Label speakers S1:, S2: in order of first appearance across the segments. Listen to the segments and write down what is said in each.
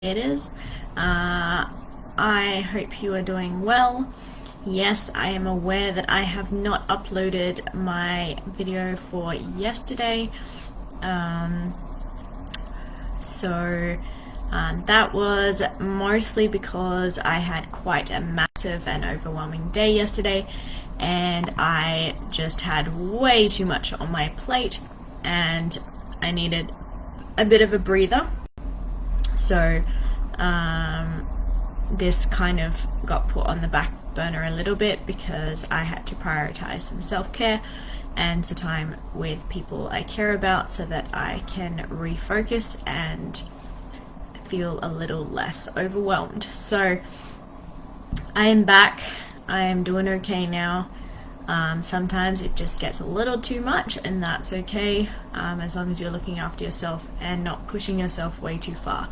S1: creators. I hope you are doing well. Yes, I am aware that I have not uploaded my video for yesterday. That was mostly because I had quite a massive and overwhelming day yesterday, and I just had way too much on my plate, and I needed a bit of a breather. So this kind of got put on the back burner a little bit because I had to prioritize some self-care and some time with people I care about so that I can refocus and feel a little less overwhelmed. So I am back. I am doing okay now. Sometimes it just gets a little too much, and that's okay, as long as you're looking after yourself and not pushing yourself way too far.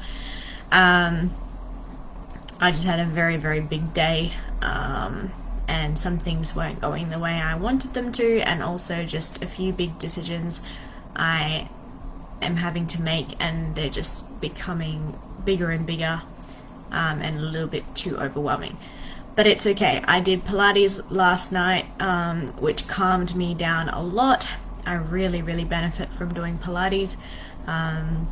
S1: I just had a very, very big day, and some things weren't going the way I wanted them to, and also just a few big decisions I am having to make, and they're just becoming bigger and bigger, and a little bit too overwhelming. But it's okay. I did Pilates last night, which calmed me down a lot. I really, really benefit from doing Pilates. And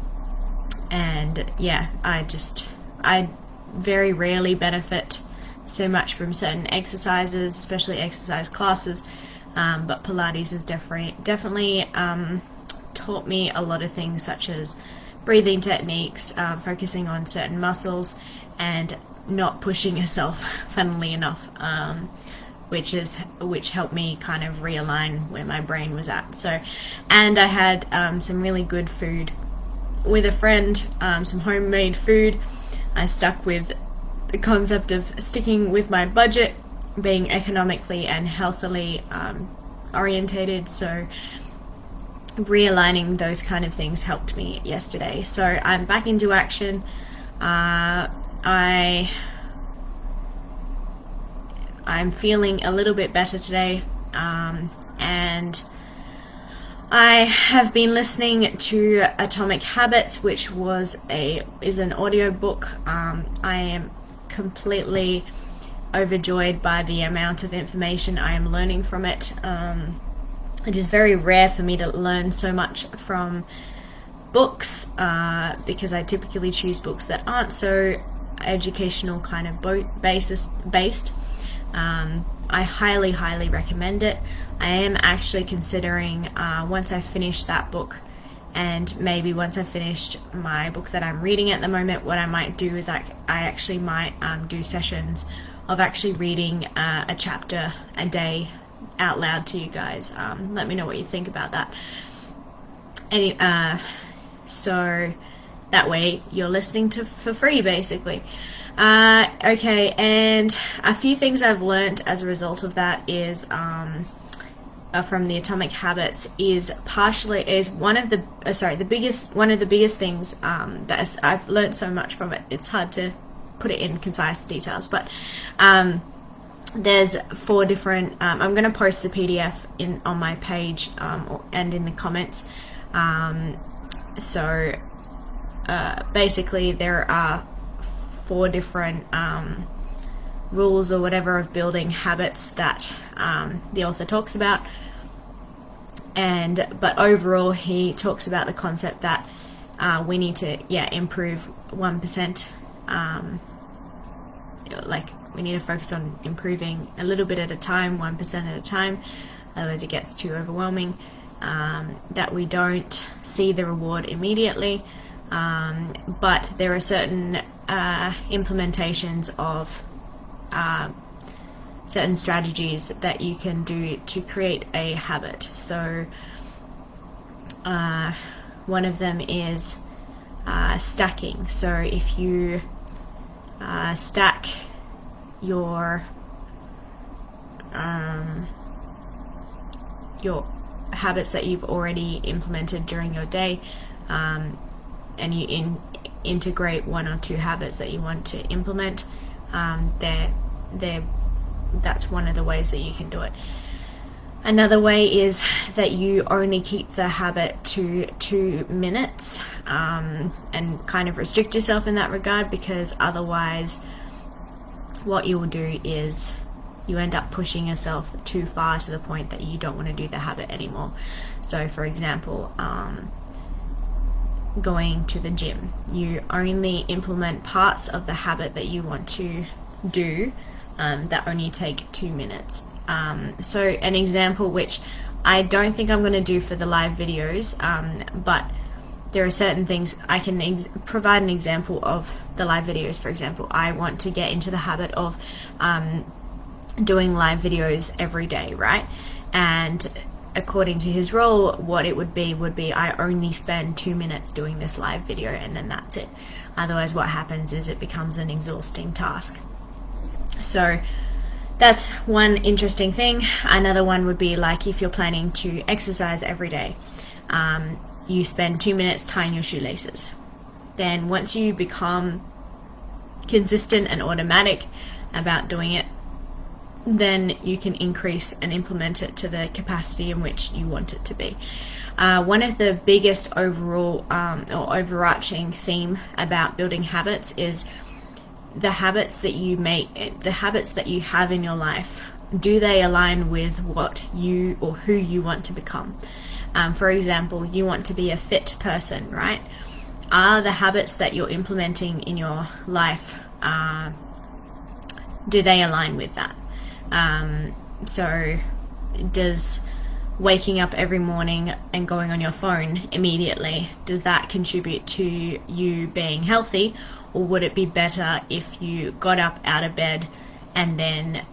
S1: yeah, I very rarely benefit so much from certain exercises, especially exercise classes. But Pilates has definitely taught me a lot of things, such as breathing techniques, focusing on certain muscles, and not pushing yourself, funnily enough, which helped me kind of realign where my brain was at. So, and I had some really good food with a friend, some homemade food. I stuck with the concept of sticking with my budget, being economically and healthily orientated. So realigning those kind of things helped me yesterday. So I'm back into action. I'm feeling a little bit better today, and I have been listening to Atomic Habits, which is an audiobook. I am completely overjoyed by the amount of information I am learning from it. It is very rare for me to learn so much from books, because I typically choose books that aren't so educational kind of based. I highly recommend it. I am actually considering, once I finish that book, and maybe once I've finished my book that I'm reading at the moment, what I might do is I actually might do sessions of actually reading a chapter a day out loud to you guys. Let me know what you think about that. So that way you're listening to for free, basically. Okay, and a few things I've learned as a result of that is from the Atomic Habits is one of the biggest things that I've learned so much from it. It's hard to put it in concise details, but there's 4 different. I'm going to post the PDF on my page and in the comments. Basically, there are 4 different rules or whatever of building habits that the author talks about, but overall he talks about the concept that we need to improve 1%. We need to focus on improving a little bit at a time, 1% at a time, otherwise it gets too overwhelming. That we don't see the reward immediately, but there are certain implementations of certain strategies that you can do to create a habit. So one of them is stacking. So if you stack your habits that you've already implemented during your day, and you integrate 1 or 2 habits that you want to implement, that's one of the ways that you can do it. Another way is that you only keep the habit to 2 minutes, and kind of restrict yourself in that regard, because otherwise what you will do is you end up pushing yourself too far to the point that you don't want to do the habit anymore. So for example, going to the gym, you only implement parts of the habit that you want to do that only take 2 minutes. So an example, which I don't think I'm going to do for the live videos, but there are certain things I can provide an example of the live videos. For example, I want to get into the habit of doing live videos every day, right? And according to his role, what it would be I only spend 2 minutes doing this live video, and then that's it. Otherwise what happens is it becomes an exhausting task. So that's one interesting thing. Another one would be like if you're planning to exercise every day, you spend 2 minutes tying your shoelaces. Then once you become consistent and automatic about doing it, then you can increase and implement it to the capacity in which you want it to be. One of the biggest overall or overarching theme about building habits is the habits that you make, the habits that you have in your life. Do they align with what you or who you want to become? For example, you want to be a fit person, right? Are the habits that you're implementing in your life, do they align with that? So does waking up every morning and going on your phone immediately, does that contribute to you being healthy? Or would it be better if you got up out of bed and then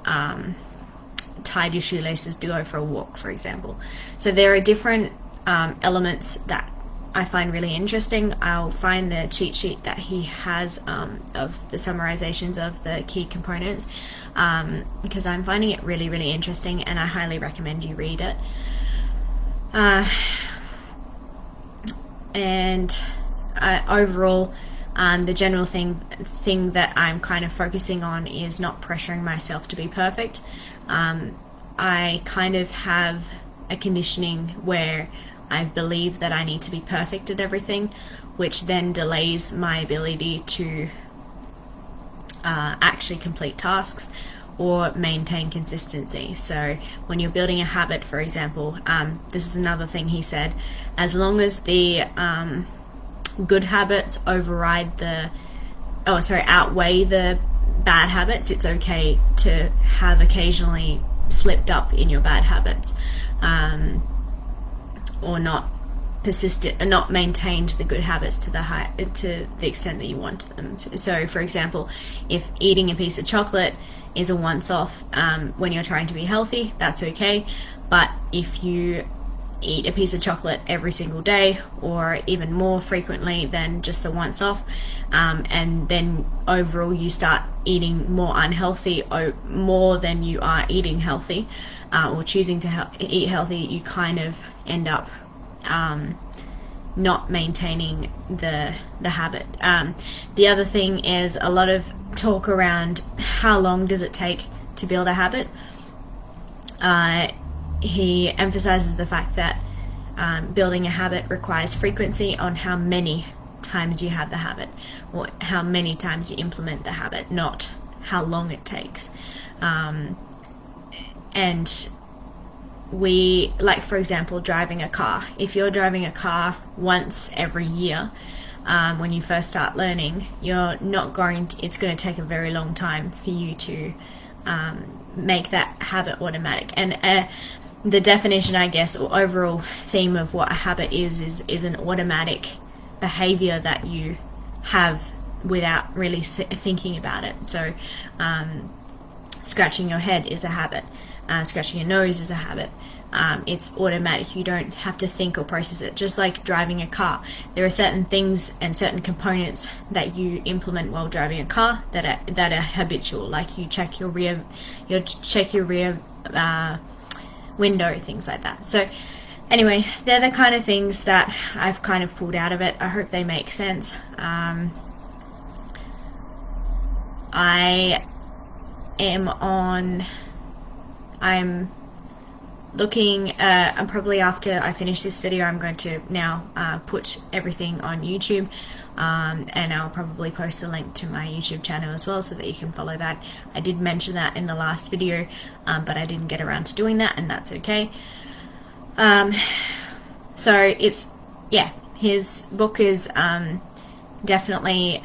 S1: tied your shoelaces to go for a walk, for example? So there are different elements that I find really interesting. I'll find the cheat sheet that he has of the summarizations of the key components, because I'm finding it really, really interesting, and I highly recommend you read it. Overall, the general thing that I'm kind of focusing on is not pressuring myself to be perfect. I kind of have a conditioning where I believe that I need to be perfect at everything, which then delays my ability to actually complete tasks or maintain consistency. So when you're building a habit, for example, this is another thing he said, as long as the good habits outweigh the bad habits, it's okay to have occasionally slipped up in your bad habits, or not persisted and not maintained the good habits to the extent that you want them to. So for example, if eating a piece of chocolate is a once-off when you're trying to be healthy, that's okay. But if you eat a piece of chocolate every single day, or even more frequently than just the once off, and then overall you start eating more unhealthy more than you are eating healthy, or choosing to eat healthy, you kind of end up not maintaining the habit. The other thing is a lot of talk around how long does it take to build a habit. He emphasizes the fact that building a habit requires frequency on how many times you have the habit, or how many times you implement the habit, not how long it takes. And we, like for example, driving a car. If you're driving a car once every year, when you first start learning, it's going to take a very long time for you to make that habit automatic. And the definition, I guess, or overall theme of what a habit is an automatic behavior that you have without really thinking about it. So scratching your head is a habit. Scratching your nose is a habit. It's automatic. You don't have to think or process it. Just like driving a car, there are certain things and certain components that you implement while driving a car that are habitual. Like you check your rear window, things like that. So anyway, they're the kind of things that I've kind of pulled out of it. I hope they make sense. I'm looking, and probably after I finish this video, I'm going to now put everything on YouTube, and I'll probably post a link to my YouTube channel as well so that you can follow that. I did mention that in the last video, but I didn't get around to doing that, and that's okay. So it's, yeah, his book is definitely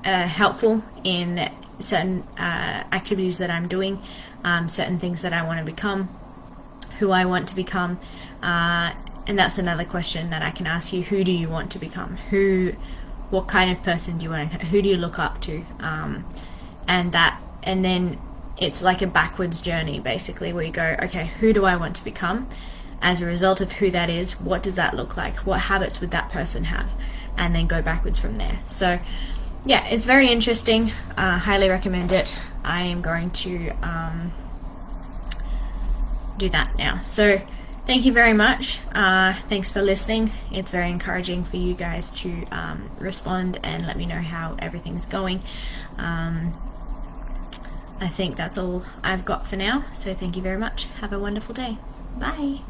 S1: helpful in certain activities that I'm doing, certain things that I want to become, who I want to become, and that's another question that I can ask you. Who do you want to become? What kind of person do you want to, who do you look up to? And then it's like a backwards journey, basically, where you go, okay, who do I want to become? As a result of who that is, what does that look like? What habits would that person have? And then go backwards from there. So yeah, it's very interesting. Highly recommend it. I am going to do that now. So thank you very much. Thanks for listening. It's very encouraging for you guys to respond and let me know how everything's going. I think that's all I've got for now. So thank you very much. Have a wonderful day. Bye.